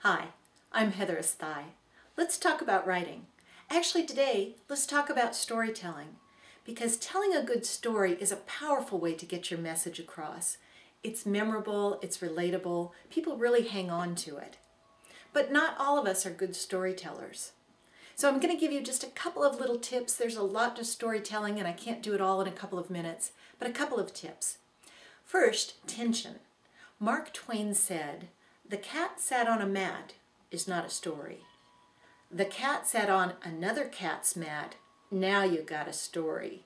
Hi, I'm Heather Esthai. Let's talk about writing. Actually today, let's talk about storytelling, because telling a good story is a powerful way to get your message across. It's memorable, it's relatable, people really hang on to it. But not all of us are good storytellers. So I'm going to give you just a couple of little tips. There's a lot to storytelling and I can't do it all in a couple of minutes, but a couple of tips. First, tension. Mark Twain said, "The cat sat on a mat is not a story. The cat sat on another cat's mat, now you got a story."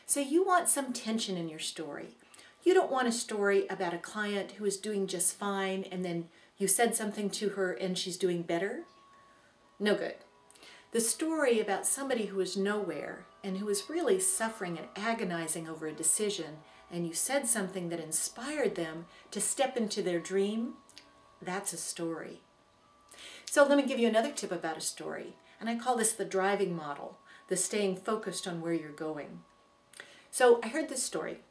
So you want some tension in your story. You don't want a story about a client who is doing just fine and then you said something to her and she's doing better. No good. The story about somebody who is nowhere and who is really suffering and agonizing over a decision, and you said something that inspired them to step into their dream, that's a story. So let me give you another tip about a story, and I call this the driving model, the staying focused on where you're going. So I heard this story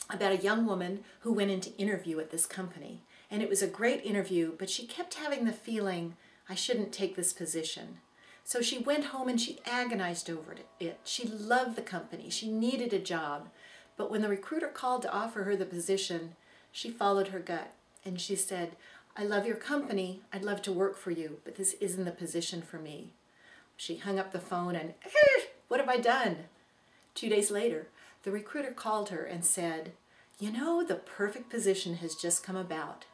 about a young woman who went into interview at this company, and it was a great interview, but she kept having the feeling, I shouldn't take this position. So she went home and she agonized over it. She loved the company. She needed a job. But when the recruiter called to offer her the position, she followed her gut. And she said, "I love your company. I'd love to work for you, but this isn't the position for me." She hung up the phone and, what have I done? 2 days later, the recruiter called her and said, "You know, the perfect position has just come about."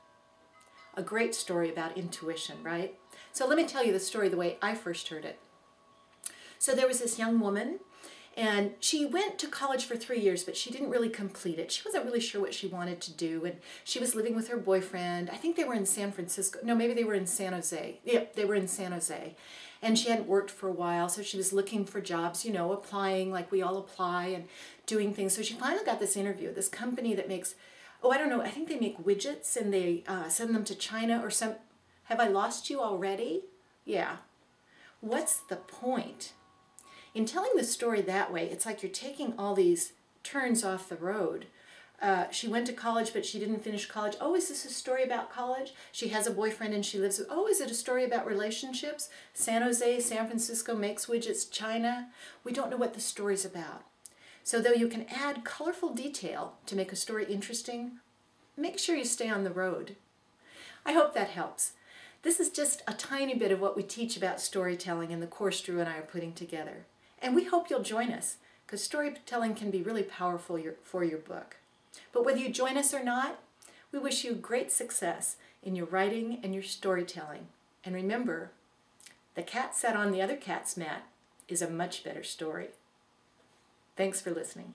A great story about intuition, right? So let me tell you the story the way I first heard it. So there was this young woman, and she went to college for 3 years, but she didn't really complete it. She wasn't really sure what she wanted to do, and she was living with her boyfriend. I think they were in San Francisco. No, maybe they were in San Jose. Yep, they were in San Jose. And she hadn't worked for a while, so she was looking for jobs, you know, applying like we all apply and doing things. So she finally got this interview at this company that makes, oh, I don't know, I think they make widgets and they send them to China or some. Have I lost you already? Yeah. What's the point? In telling the story that way, it's like you're taking all these turns off the road. She went to college, but she didn't finish college. Oh, is this a story about college? She has a boyfriend and she lives with, oh, is it a story about relationships? San Jose, San Francisco makes widgets, China. We don't know what the story's about. So though you can add colorful detail to make a story interesting, make sure you stay on the road. I hope that helps. This is just a tiny bit of what we teach about storytelling in the course Drew and I are putting together. And we hope you'll join us, because storytelling can be really powerful for your book. But whether you join us or not, we wish you great success in your writing and your storytelling. And remember, the cat sat on the other cat's mat is a much better story. Thanks for listening.